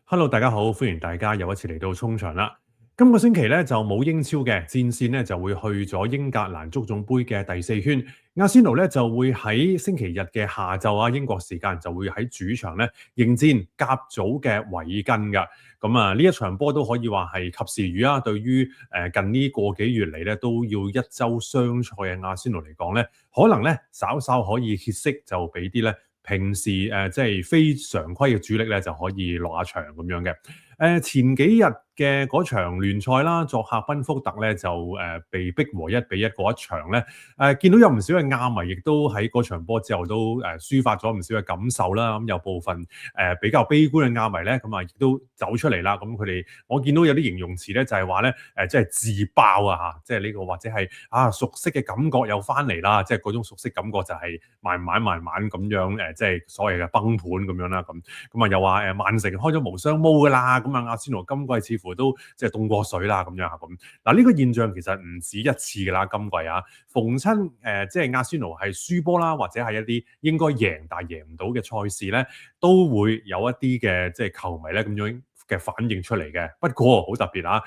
Hello，大家好，歡迎大家又一次嚟到衝場啦。今個星期咧就冇英超嘅戰線咧就會去咗英格蘭足總杯嘅第四圈，阿仙奴咧就會喺星期日嘅下晝啊英國時間就會喺主場咧迎戰甲組嘅韋根噶。咁啊呢一場波都可以話係及時雨啊，對於近呢個幾月嚟咧都要一周雙賽嘅阿仙奴嚟講咧，可能咧稍稍可以歇息，就俾啲咧平時即係非常規嘅主力咧就可以落下場咁樣嘅。前幾日嘅嗰場聯賽啦，作客賓福特咧就被逼和1-1嗰一場咧，見到有唔少嘅亞迷亦都喺嗰場波之後都抒發咗唔少嘅感受啦。咁有部分比較悲觀嘅亞迷咧，咁啊亦都走出嚟啦。咁佢哋我見到有啲形容詞咧就係話咧即係自爆啊嚇，即係呢個或者係熟悉嘅感覺又翻嚟啦，即係嗰種熟悉感覺就係慢慢咁樣即係所謂嘅崩盤咁樣啦。咁啊又話曼城開咗無雙毛㗎啦。咁啊，阿仙奴今季似乎都即係凍過水啦，咁樣嚇咁。嗱，呢個現象其實唔止一次㗎啦，今季啊，逢親即係阿仙奴係輸波啦，或者係一啲應該贏但係贏唔到嘅賽事咧，都會有一啲嘅即係球迷咧咁樣嘅反應出嚟嘅。不過好特別啊！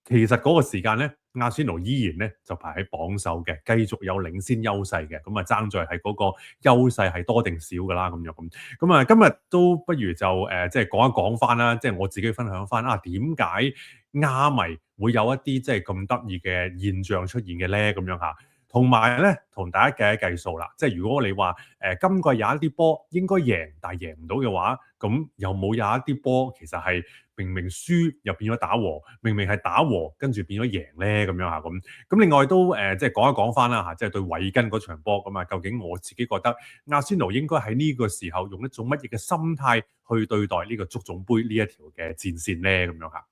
其實嗰個時間咧，阿仙奴依然咧就排喺榜首嘅，繼續有領先優勢嘅。咁啊，爭在係嗰個優勢係多定少㗎啦，咁樣咁。咁啊，今日都不如就即係講一講翻啦，即係我自己分享翻點解亞迷會有一啲即係咁得意嘅現象出現嘅咧，咁樣嚇。同埋咧，同大家計一計數啦。即係如果你話今季有一啲波應該贏，但係贏唔到嘅話，咁有冇有一啲波其實係明明輸又變咗打和，明明係打和跟住變咗贏咧，咁樣嚇咁。咁另外都即係講一講翻啦嚇，即係對韋根嗰場波咁啊，究竟我自己覺得阿仙奴應該喺呢個時候用一種乜嘢嘅心態去對待呢個足總杯呢一條嘅戰線咧，咁樣嚇。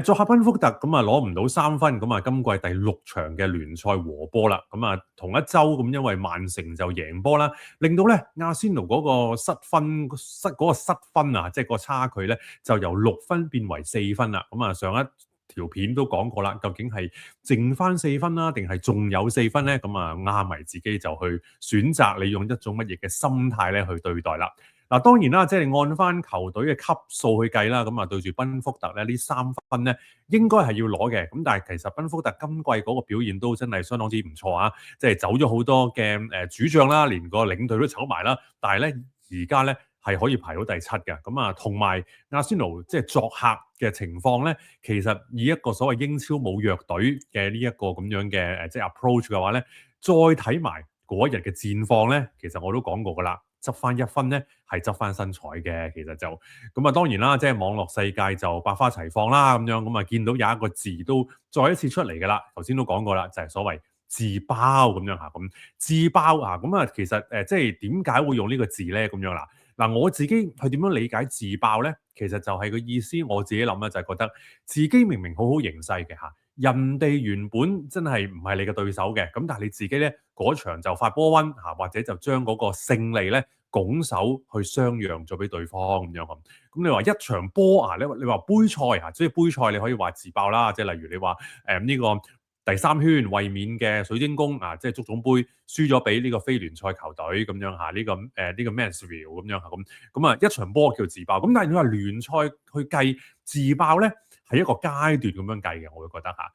作客賓福特咁啊攞唔到3分，咁啊今季第6場嘅聯賽和波啦。咁啊同一周咁，因為曼城就贏波啦，令到咧阿仙奴嗰個失分啊，即係個差距咧就由6分變為4分啦。咁啊上一條片都講過啦，究竟係剩翻4分啦，定係仲有4分咧？咁啊亞迷自己就去選擇你用一種乜嘢嘅心態咧去對待啦。嗱，當然啦，即係按翻球隊嘅級數去計啦，咁啊對住賓福特咧，呢3分咧應該係要攞嘅。咁但係其實賓福特今季嗰個表現都真係相當之唔錯啊！即係走咗好多嘅主將啦，連個領隊都走埋啦。但係咧而家咧係可以排到第7嘅。咁啊，同埋阿仙奴即係作客嘅情況咧，其實以一個所謂英超冇弱隊嘅呢一個咁樣嘅即係 approach 嘅話咧，再睇埋嗰日嘅戰況咧，其實我都講過噶啦。執翻1分咧，係執翻身彩嘅，其實就咁啊，當然啦，即係網絡世界就百花齊放啦，咁樣咁啊，見到有一個字都再一次出嚟嘅啦，頭先都講過啦，就係所謂自爆咁樣嚇，咁自爆啊，咁啊，其實即係點解會用呢個字咧？咁樣啦，嗱，我自己去點樣理解自爆咧？其實就係個意思，我自己諗咧就係覺得自己明明好好形勢嘅嚇。人哋原本真係唔係你嘅對手嘅，咁但係你自己咧嗰場就發波溫嚇，或者就將嗰個勝利咧拱手去相讓咗俾對方咁樣咁。咁你話一場波啊，你話杯賽啊，即係杯賽你可以話自爆啦，即係例如你話呢個第3圈衛冕嘅水晶宮啊，即係足總杯輸咗俾呢個非聯賽球隊咁樣嚇，呢個 Mansfield 咁樣嚇咁啊一場波叫自爆。咁但係你話聯賽去計自爆咧？係一個階段咁樣計嘅，我會覺得嚇。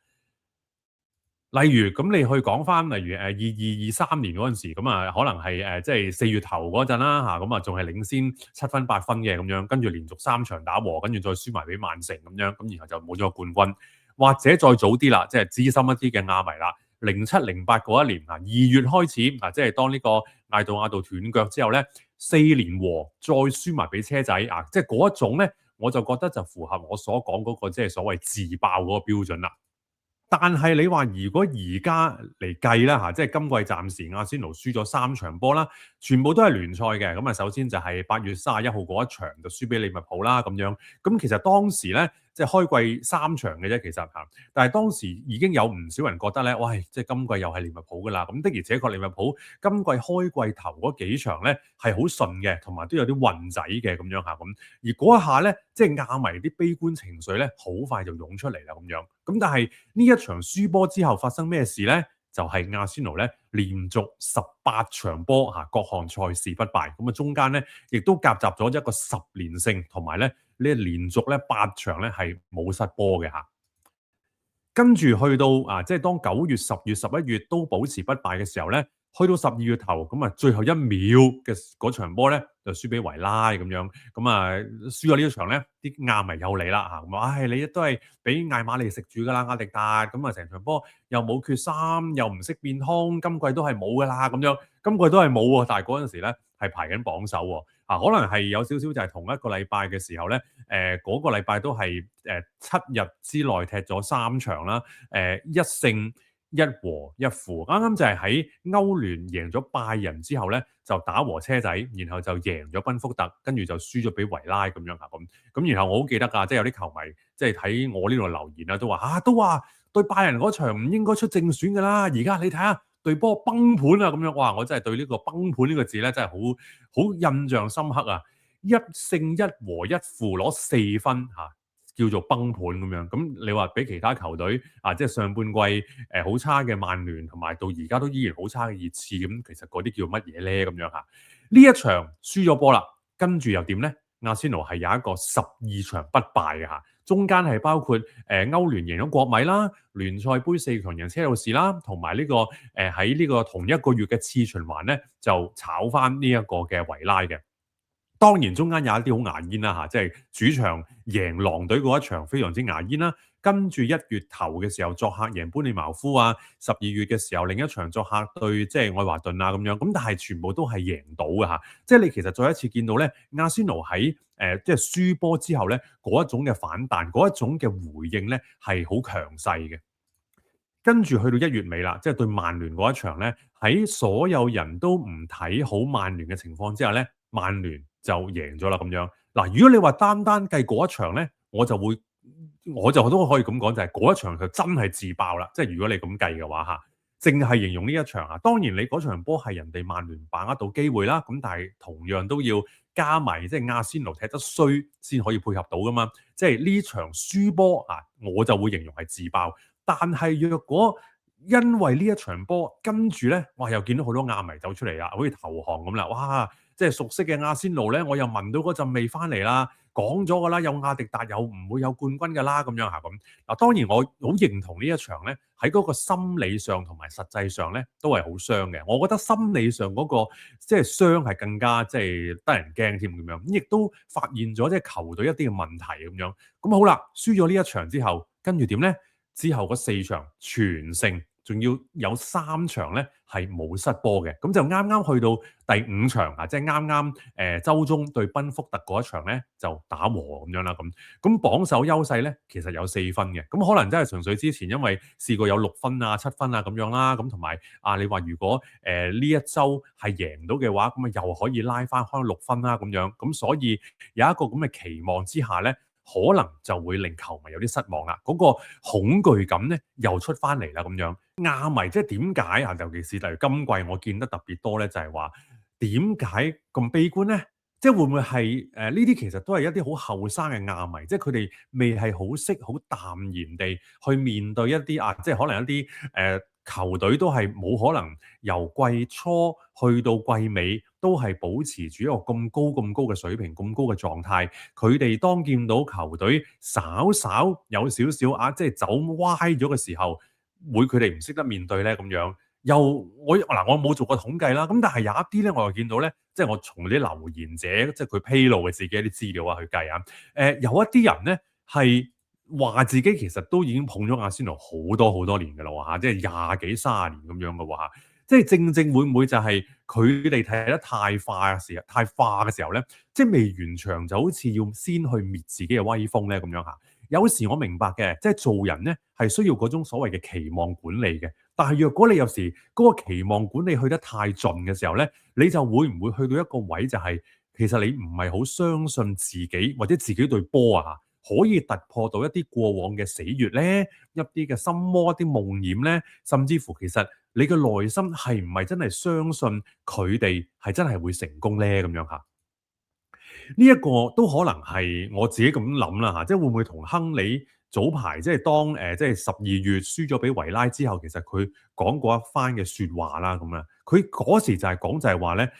例如咁，你去講翻，例如22、23年嗰陣時，咁啊可能係即係4月頭嗰陣啦嚇，咁啊仲係領先7分8分嘅咁樣，跟住連續3場打和，跟住再輸埋俾曼城咁樣，咁然後就冇咗個冠軍。或者再早啲啦，即係資深一啲嘅亞迷啦，07、08嗰一年啊，2月開始啊，即係當呢個艾杜亞道斷腳之後咧，4連和再輸埋俾車仔啊，即係嗰一種咧，我就覺得就符合我所講嗰個即係所謂自爆嗰個標準啦。但係你話如果而家嚟計啦嚇，即係今季暫時阿仙奴輸咗3場波啦，全部都係聯賽嘅。咁啊，首先就係8月31號嗰一場就輸俾利物浦啦咁樣。咁其實當時咧，即係開季3場嘅啫，其實嚇。但係當時已經有唔少人覺得咧，喂，即係今季又係利物浦噶啦。咁的而且確利物浦今季開季頭嗰幾場咧係好順嘅，同埋都有啲運仔嘅咁樣嚇咁。而嗰一下咧，即係亞迷啲悲觀情緒咧，好快就湧出嚟啦咁樣。咁但係呢一場輸波之後發生咩事咧？就係阿仙奴咧連續18場波各項賽事不敗，咁啊中間咧亦都夾雜咗一個10連勝，同埋咧呢連續咧8場咧係冇失波嘅嚇。跟住去到即係當9月、10月、11月都保持不敗嘅時候咧，去到12月頭咁啊，最後1秒嘅嗰場波咧就輸俾維拉咁樣，咁啊輸咗呢一場咧，啲亞迷又嚟啦嚇，咁話你都係俾艾馬利食住噶啦，亞迪達，咁啊成場波又冇決心，又唔識變通，今季都係冇噶啦咁樣，今季都係冇喎，但係嗰陣時咧係排緊榜首喎，可能係有少少就係同一個禮拜嘅時候咧，嗰個禮拜都係7日之內踢咗3場啦，1勝1和1負，啱啱就係喺歐聯贏咗拜仁之後咧，就打和車仔，然後就贏咗賓福特，跟住就輸咗俾維拉咁樣嚇咁。然後我好記得㗎，即係有啲球迷即係喺我呢度留言啦，都話對拜仁嗰場唔應該出正選㗎啦，而家你睇下對波崩盤啊咁樣，哇！我真係對呢個崩盤呢個字咧真係好印象深刻啊！1勝1和1負攞4分嚇。叫做崩盤咁樣，咁你話俾其他球隊即係上半季好差嘅曼聯，同埋到而家都依然好差嘅熱刺，咁其實嗰啲叫乜嘢咧？咁樣嚇，呢一場輸咗波啦，跟住又點咧？阿仙奴係有一個12場不敗嘅嚇，中間係包括歐聯贏咗國米啦，聯賽杯4強贏車路士啦，同埋呢個喺呢個同一個月嘅次循環咧，就炒翻呢一個嘅維拉嘅。當然中間有一啲好牙煙啦嚇，即係主場贏狼隊嗰一場非常之牙煙啦。跟住1月頭嘅時候作客贏般尼茅夫啊，12月嘅時候另一場作客對即係愛華頓啊咁樣，咁但係全部都係贏到嘅嚇。即係你其實再一次見到咧，阿仙奴喺即係輸波之後咧嗰一種嘅反彈，嗰一種嘅回應咧係好強勢嘅。跟住去到1月尾啦，即係對曼聯嗰一場咧，喺所有人都唔睇好曼聯嘅情況之下咧，曼聯就贏咗啦咁樣。嗱，如果你話單計嗰一場咧，我就都可以咁講，就係嗰一場就真係自爆啦。即係如果你咁計嘅話嚇，淨係形容呢一場啊。當然你嗰場波係人哋曼聯把握到機會啦，咁但係同樣都要加埋即係阿仙奴踢得衰先可以配合到噶嘛。即係呢場輸波我就會形容係自爆。但係若果因為呢一場波，跟住咧，哇！又見到好多亞迷走出嚟啦，好似投降咁啦，哇！即係熟悉嘅阿仙奴咧，我又聞到嗰陣味翻嚟啦，講咗噶啦，有亞迪達又唔會有冠軍噶啦，咁樣嚇咁。嗱，當然我好認同呢一場咧，喺嗰個心理上同埋實際上咧，都係好傷嘅。我覺得心理上嗰個即係傷係更加即係得人驚添咁樣，咁亦都發現咗即係球隊一啲嘅問題咁樣。咁好啦，輸咗呢一場之後，跟住點咧？之後嗰4場全勝，仲要有3場咧係冇失波嘅，咁就啱啱去到第5場即係啱啱週中對賓福特嗰一場咧就打和咁樣啦咁榜首優勢咧其實有4分嘅，咁可能真係純粹之前因為試過有6分7分咁樣啦，咁同埋你話如果呢一週係贏到嘅話，咁又可以拉翻開6分啦咁樣，咁所以有一個咁嘅期望之下咧。可能就會令球迷有啲失望啦，嗰個恐懼感咧又出翻嚟啦咁樣。亞迷即係點解尤其是例如今季我見得特別多咧，就係話點解咁悲觀咧？即係會唔會係呢啲其實都係一啲好後生嘅亞迷，即係佢哋未係好識好淡然地去面對一啲即係可能一啲球隊都係冇可能由季初去到季尾都係保持住一個咁高嘅水平、咁高嘅狀態。佢哋當見到球隊稍稍有少少即係走歪咗嘅時候，會佢哋唔識得面對咧咁樣。我冇做過統計啦，咁但係有一啲咧，我又見到咧，即係我從啲留言者，即係佢披露嘅自己一啲資料去計有一啲人咧係話自己其實都已經捧咗阿仙奴好多年嘅啦即係20幾30年咁樣嘅喎即係正會唔會就係佢哋睇得太化嘅時候咧，即係未完場就好似要先去滅自己嘅威風咧咁樣有時我明白嘅，即係做人咧係需要嗰種所謂嘅期望管理嘅。但係若果你有時嗰個期望管理去得太盡嘅時候咧，你就會唔會去到一個位就係其實你唔係好相信自己或者自己對波可以突破到一啲過往嘅死穴咧，一啲嘅心魔、一啲夢魘咧，甚至乎其實你嘅內心係唔係真係相信佢哋係真係會成功咧咁樣呢一個都可能係我自己咁諗啦即係會唔會同亨利早排即係當即係12月輸咗俾維拉之後，其實佢講過一番嘅説話啦，咁樣佢嗰時就係講就係話咧，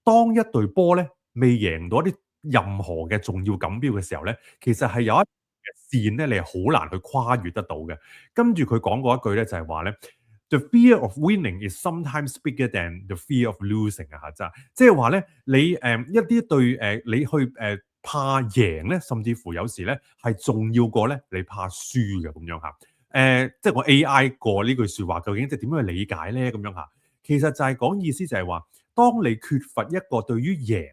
當一隊波咧未贏到一啲任何嘅重要錦標嘅時候咧，其實係有一線咧，你係好難去跨越得到嘅。跟住佢講過一句咧，就係話咧，The fear of winning is sometimes bigger than the fear of losing 啊嚇，即係話咧，你一啲對你去怕贏咧，甚至乎有時咧係重要過咧你怕輸嘅咁樣嚇。即係我 AI 過呢句説話，究竟即係點樣去理解咧？咁樣嚇，其實就係講意思就係話，當你缺乏一個對於贏、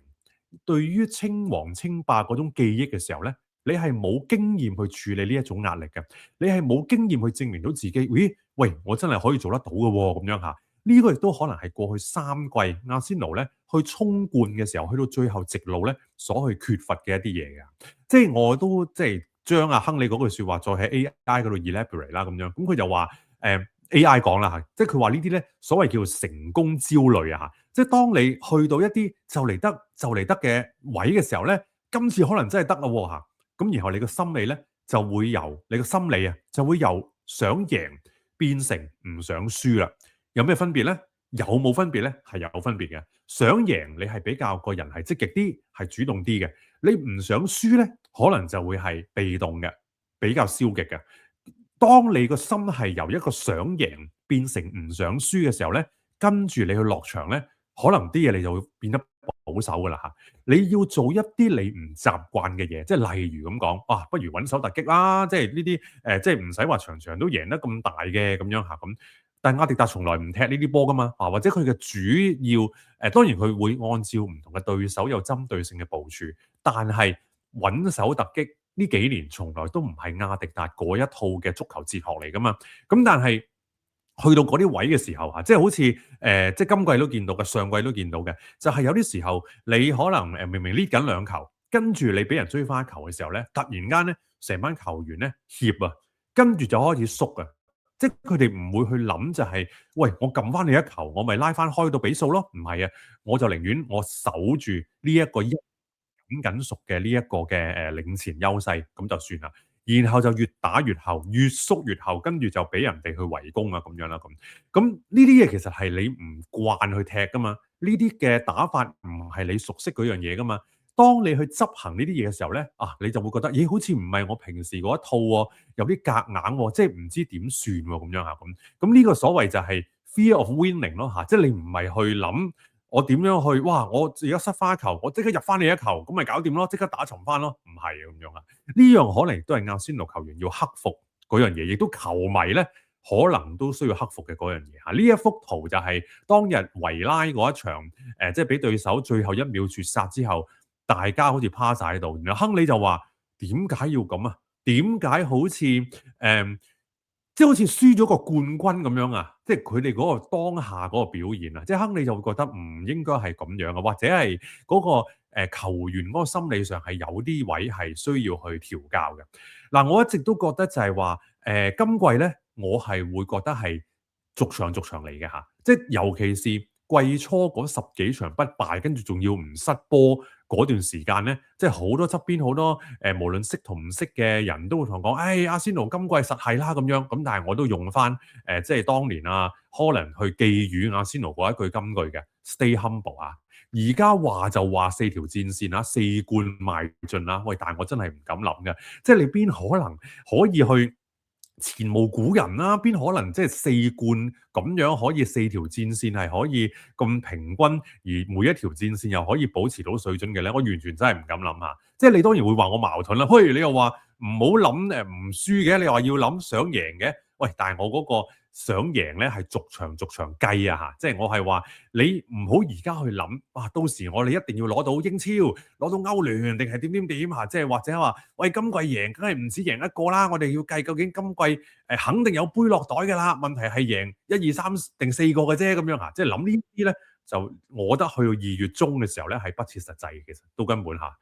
對於稱王稱霸嗰種記憶嘅時候咧，你係冇經驗去處理呢一種壓力嘅，你係冇經驗去證明到自己，咦？喂，我真係可以做得到嘅喎，咁樣嚇。呢個亦都可能係過去3季阿仙奴咧去衝冠嘅時候，去到最後直路咧所去缺乏嘅一啲嘢嘅。即係我都即係將阿亨利嗰句説話再喺 AI 嗰度 elaborate 啦，咁樣。咁佢就話AI 講啦嚇，即係佢話呢啲咧所謂叫做成功焦慮啊嚇，即係當你去到一啲就嚟得嘅位嘅時候咧，今次可能真係得啦喎嚇。咁然後你個心理咧就會由你個心理啊，就會由想贏變成唔想輸啦。有咩分別咧？有冇分別咧？係有分別嘅。想贏你係比較個人係積極啲，係主動啲嘅。你唔想輸咧，可能就會係被動嘅，比較消極嘅。當你個心係由一個想贏變成唔想輸嘅時候咧，跟住你去落場咧，可能啲嘢你就會變得保守噶啦嚇。你要做一啲你唔習慣嘅嘢，即係例如咁講，啊，不如穩守突擊啦，即係呢啲即係唔使話場場都贏得咁大嘅咁樣嚇咁。但係阿迪達從來唔踢呢啲波噶嘛，啊或者佢嘅主要當然佢會按照唔同嘅對手有針對性嘅部署，但係穩守突擊呢幾年從來都唔係阿迪達嗰一套嘅足球哲學嚟噶嘛。咁但係去到嗰啲位嘅時候嚇，即係好似即係今季都見到嘅，上季都見到嘅，就係有啲時候你可能明明 lead 緊2球，跟住你俾人追翻一球嘅時候咧，突然間咧成班球員咧怯啊，跟住就開始縮啊，即係佢哋唔會去諗就係，喂，我撳翻你一球，我咪拉翻開到比數咯，唔係啊，我就寧願我守住呢一個緊熟嘅呢一個嘅領前優勢，咁就算啦。然後就越打越後，越縮越後，跟住就俾人哋去圍攻啊咁樣啦咁。咁呢啲嘢其實係你唔慣去踢噶嘛，呢啲嘅打法唔係你熟悉嗰樣嘢噶嘛。當你去執行呢啲嘢嘅時候咧，啊你就會覺得，咦好似唔係我平時嗰一套喎，有啲夾硬喎，即係唔知點算喎咁樣嚇咁。咁呢個所謂就係 fear of winning 咯嚇，即係你唔係去諗。我點樣去？哇！我而家失花球，我即刻入翻你一球，咁咪搞掂咯，即刻打沉翻咯，唔係咁樣啊？呢樣可能都係阿仙奴球員要克服嗰樣嘢，亦都球迷咧可能都需要克服嘅嗰樣嘢嚇。呢一幅圖就係當日維拉嗰一場，即係俾對手最後1秒絕殺之後，大家好似趴晒喺度。然後亨利就話：點解要咁啊？點解好似即係好似輸咗個冠軍咁樣啊！即係佢哋嗰個當下嗰個表現啊，即係亨利就會覺得唔應該係咁樣啊，或者係嗰個球員嗰個心理上係有啲位係需要去調教嘅。嗱，我一直都覺得就係話今季咧，我係會覺得係逐場逐場嚟嘅嚇，即係尤其是季初嗰10幾場不敗，跟住仲要唔失波嗰段時間咧，即係好多側邊好多無論識同唔識嘅人都會同我講，阿仙奴今季實係啦咁樣。咁但係我都用翻即係當年啊Holland去寄語阿仙奴嗰一句金句嘅 Stay humble 啊。而家話就話4條戰線啊，4冠邁進啦。喂，但係我真係唔敢諗嘅，即係你邊可能可以去前無古人啦，邊可能即係4冠咁樣可以4條戰線係可以咁平均，而每一條戰線又可以保持到水準嘅咧？我完全真係唔敢諗嚇。即係你當然會話我矛盾啦，譬如你又話唔好諗唔輸嘅，你話要諗想贏嘅。喂，但係我嗰個想贏咧係逐場逐場計啊嚇，即係我係話你唔好而家去諗，哇！到時我哋一定要攞到英超、攞到歐聯定係點點點嚇，即係或者話喂今季贏梗係唔止贏一個啦，我哋要計究竟今季肯定有杯落袋㗎啦，問題係贏1、2、3定4個嘅啫咁樣嚇，即係諗呢啲咧就我覺得去到2月中嘅時候咧係不切實際嘅，其實都根本嚇。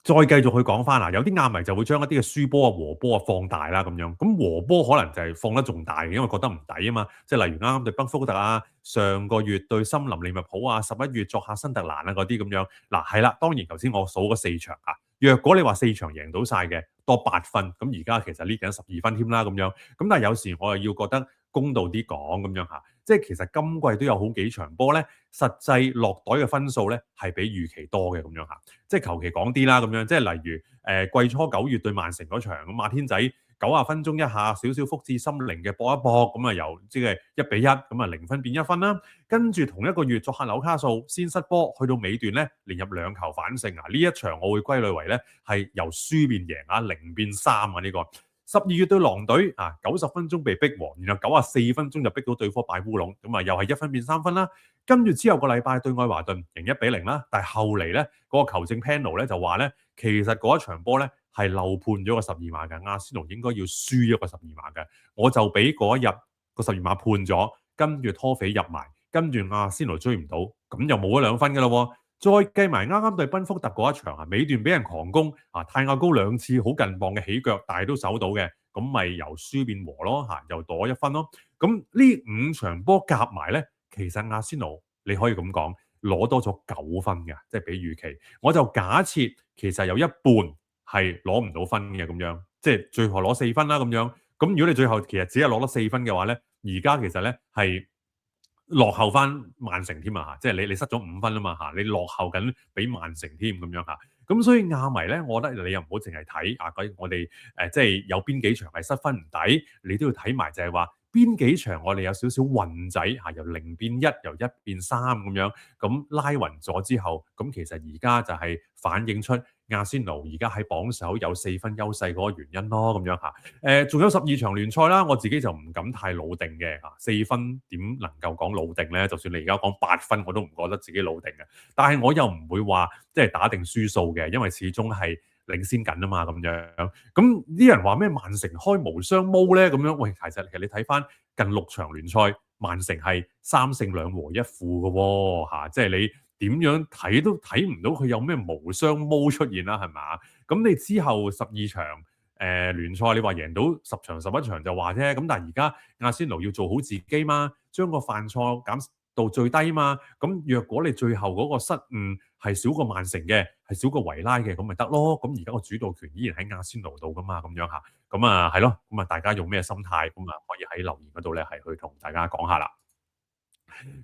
再繼續去講翻啦，有啲亞迷就會將一啲嘅輸波啊、和波啊放大啦咁樣，咁和波可能就係放得仲大嘅，因為覺得唔抵啊嘛。即係例如啱啱對賓福特啊，上個月對森林利物浦啊，11月作客新特蘭啊嗰啲咁樣。嗱係啦，當然頭先我數嗰4場啊，若果你話4場贏到晒嘅，多8分，咁而家其實呢緊12分添啦咁樣。咁但係有時我又要覺得公道啲講咁樣嚇，即係其實今季都有好幾場波咧，實際落袋嘅分數咧係比預期多嘅咁樣嚇。即係求其講啲啦咁樣，即係例如季初9月對曼城嗰場，咁馬天仔90分鐘一下少少福至心靈嘅搏一搏，咁啊由即係1-1，咁啊0分變1分啦。跟住同一個月作客紐卡素先失波，去到尾段咧連入2球反勝啊！呢一場我會歸類為咧係由輸變贏啊，0變3啊呢個。12月對狼隊啊，90分鐘被逼和，然後94分鐘就逼到對方擺烏龍，咁啊又係1分變3分啦。跟住之後個禮拜對愛華頓贏1-0啦，但係後嚟咧嗰個球證 panel 咧就話咧，其實嗰一場波咧係漏判咗個12碼嘅，阿仙奴應該要輸一個12碼嘅，我就俾嗰一日個12碼判咗，跟住拖肥入埋，跟住阿仙奴追唔到，咁又冇咗2分嘅咯。再計埋啱啱對賓福特嗰一場啊，尾段俾人狂攻啊，泰亞高2次好近磅嘅起腳，但係都守到嘅，咁咪由輸變和咯嚇，又攞1分咯。咁呢5場波夾埋咧，其實阿仙奴你可以咁講攞多咗9分嘅，即係比預期。我就假設其實有一半係攞唔到分嘅咁樣，即係最後攞4分啦咁樣。咁如果你最後其實只係攞得4分嘅話咧，而家其實咧係落後翻曼城添啊嚇，即係你失咗5分啊嘛嚇，你落後緊比曼城添咁樣嚇。咁所以亞迷咧，我覺得你又唔好淨係睇啊我哋即係有邊幾場係失分唔抵，你都要睇埋就係話邊幾場我哋有少少運仔嚇，由0變1，由1變3咁樣，咁拉勻咗之後，咁其實而家就係反映出亞仙奴而家喺榜首有4分優勢嗰個原因咯，咁樣嚇。仲有12場聯賽啦，我自己就唔敢太老定嘅嚇，4分點能夠講老定咧？就算你而家講8分，我都唔覺得自己老定嘅。但係我又唔會話即係打定輸數嘅，因為始終係領先緊啊嘛咁樣。咁啲人話咩曼城開無雙毛咧咁樣？喂，其實你睇翻近6場聯賽，曼城係3勝2和1負嘅喎嚇，即係你點樣睇都睇唔到佢有咩無雙毛出現啦，係嘛？咁你之後12場聯賽，你話贏到10場11場就話啫。咁但係而家阿仙奴要做好自己嘛，將個犯錯減到最低嘛。咁若果你最後嗰個失誤係少過曼城嘅，係少過維拉嘅，咁咪得咯。咁而家個主導權依然喺阿仙奴度噶嘛，咁樣嚇。咁啊係咯，咁啊大家用咩心態？咁啊可以喺留言嗰度咧係去同大家講下啦。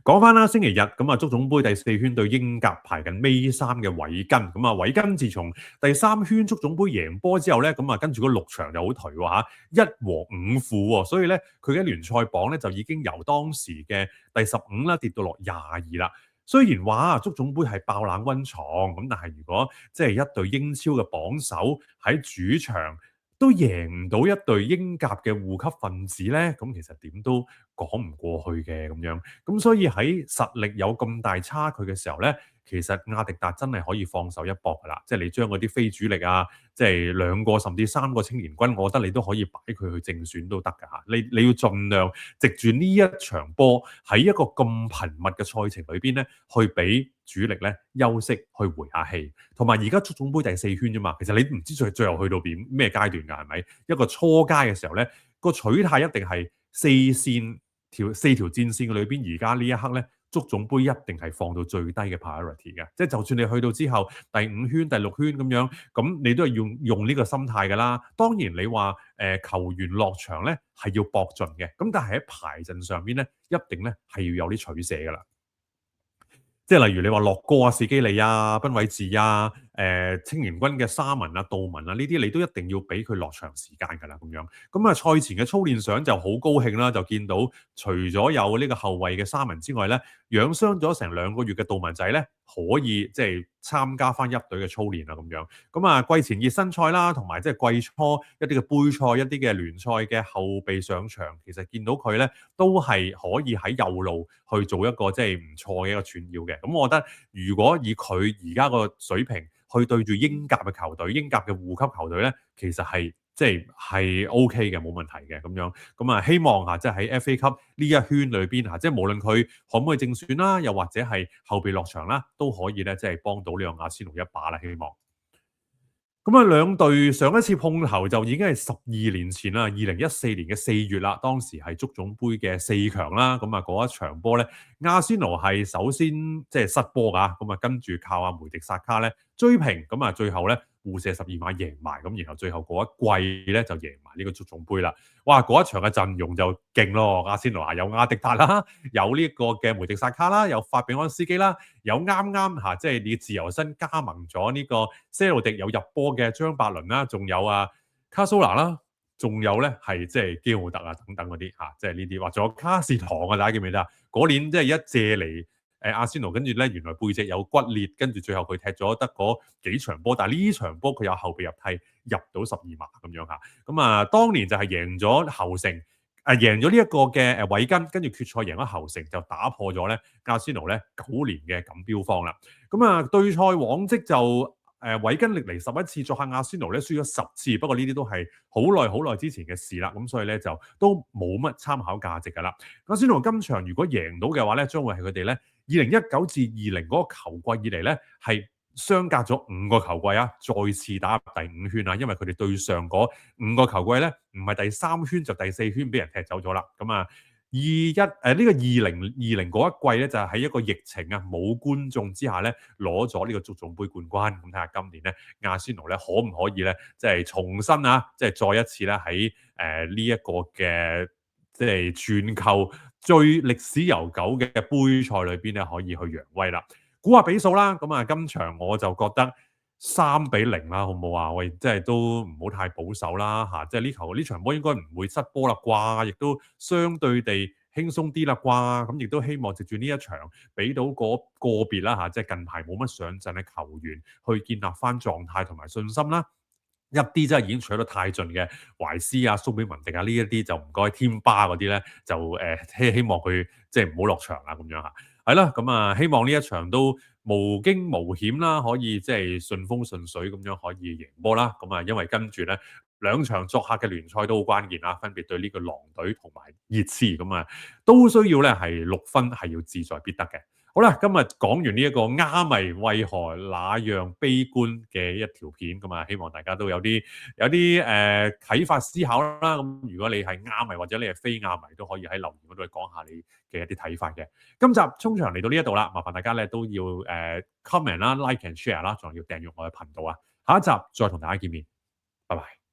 講翻啦，星期日咁啊，足總杯第4圈對英甲排緊尾3嘅韋根，咁啊韋根自從第3圈足總杯贏波之後咧，咁啊跟住嗰6場就好頹喎嚇，1和5負喎，所以咧佢嘅聯賽榜咧就已經由當時嘅第15啦跌到落22啦。雖然話足總杯係爆冷溫床，咁但係如果即係一隊英超嘅榜首喺主場都贏唔到一隊英甲嘅護級分子咧，咁其實點都講唔過去嘅咁樣。咁所以喺實力有咁大差距嘅時候咧，其實亞迪達真係可以放手一搏噶啦。即係你將嗰啲非主力啊，即係2個甚至3個青年軍，我覺得你都可以擺佢去正選都得㗎嚇。你要盡量藉住呢一場波喺一個咁頻密嘅賽程裏邊咧，去俾主力咧休息去回下氣。同埋而家足總杯第4圈啫嘛，其實你唔知最後去到咩階段㗎，係咪？一個初階嘅時候咧，個取態一定係4條戰線嘅裏邊，而家呢一刻咧，足總杯一定係放到最低嘅 priority 嘅。即係就算你去到之後第5圈、第6圈咁樣，咁你都係用呢個心態㗎啦。當然你話球員落場咧係要搏盡嘅，咁但係喺排陣上邊咧，一定咧係要有啲取捨㗎啦。即係例如你話洛哥啊、士基利啊、賓偉治啊、青年軍嘅沙文啊、杜文啊呢啲，你都一定要俾佢落場時間㗎啦咁樣。咁啊賽前嘅操練相就好高興啦，就見到除咗有呢個後衞嘅沙文之外咧，養傷咗成2個月嘅杜文仔咧，可以即係參加翻一隊嘅操練啊咁樣。咁啊季前熱身賽啦，同埋即係季初一啲嘅杯賽、一啲嘅聯賽嘅後備上場，其實見到佢咧都係可以喺右路去做一個即係唔錯嘅一個串繞嘅。咁我覺得如果以佢而家個水平去對住英甲嘅球隊、英甲嘅護級球隊咧，其實係即係 OK 嘅，冇問題嘅咁樣。咁啊，希望即係喺 FA 級呢一圈裏邊即係無論佢可唔可以正選啦，又或者係後備落場啦，都可以咧即係幫到呢個阿仙奴一把啦，希望。咁啊，兩隊上一次碰頭就已經係12年前啦，2014年嘅4月啦，當時係足總杯嘅4強啦。咁啊，嗰一場波咧，阿仙奴係首先即係失波㗎，咁啊跟住靠阿梅迪薩卡咧追平，咁啊最後咧互射12碼贏埋，咁然後最後嗰一季咧就贏埋呢個足總杯啦。哇！嗰一場嘅陣容就勁咯，阿仙奴啊有亞迪達啦，有呢個嘅梅迪薩卡啦，有法比安斯基啦，有啱啱嚇即係你自由身加盟咗呢個些路迪有入波嘅張伯倫啦，仲有啊卡蘇拿啦。仲有咧係即係基奧特啊等等嗰啲嚇，即係呢啲，或仲有卡士堂啊，大家記唔記得啊？嗰年即係一借嚟阿仙奴，跟住咧原來背脊有骨裂，跟住最後佢踢咗得嗰幾場波，但係呢場波佢有後備入替入到12碼咁樣嚇。咁啊，當年就係贏咗侯城，贏咗呢一個嘅韋根，跟住決賽贏咗侯城，就打破咗咧阿仙奴咧9年嘅錦標荒啦。咁啊，對賽往績就韋根歷嚟11次作客阿仙奴咧輸咗10次，不過呢啲都係好耐之前嘅事啦，咁所以咧就都冇乜參考價值㗎啦。阿仙奴今場如果贏到嘅話咧，將會係佢哋咧2019至20嗰個球季以嚟咧係相隔咗5個球季啊，再次打入第5圈啊，因為佢哋對上嗰5個球季咧唔係第3圈就第4圈俾人踢走咗啦，咁啊。呢個2020嗰一季咧，就係喺一個疫情啊冇觀眾之下咧，攞咗呢個足總杯冠軍。咁睇下今年咧，阿仙奴咧可唔可以咧，即係重新啊，即係再一次咧喺呢一個嘅即係全球最歷史悠久嘅杯賽裏邊咧，可以去揚威啦。估下比數啦，咁啊今場我就覺得3-0啦，好唔好啊？喂，即係都唔好太保守啦嚇，即係呢場波應該唔會失波啦啩，亦都相對地輕鬆啲啦啩，咁亦都希望藉住呢一場俾到個別啦嚇，即係近排冇乜上陣嘅球員去建立翻狀態同埋信心啦。一啲真係已經取得太盡嘅懷斯啊、蘇比文迪啊呢一啲就唔該添巴嗰啲咧，就希望佢即係唔好落場啦咁樣嚇。係啦，咁啊希望呢一場都無驚無險啦，可以即係順風順水咁樣可以贏波啦。咁啊，因為跟住咧2場作客嘅聯賽都好關鍵啦，分別對呢個狼隊同埋熱刺，咁啊都需要咧係6分係要志在必得嘅。好啦，今日講完呢一個蝦迷為何那樣悲觀嘅一條片，咁啊希望大家都有啲啟發思考啦。咁如果你係蝦迷或者你係非蝦迷，都可以喺留言嗰度講下你嘅一啲睇法嘅。今集衝場嚟到呢一度啦，麻煩大家咧都要comment 啦、like and share 啦，仲要訂閱我嘅頻道啊。下一集再同大家見面，拜拜。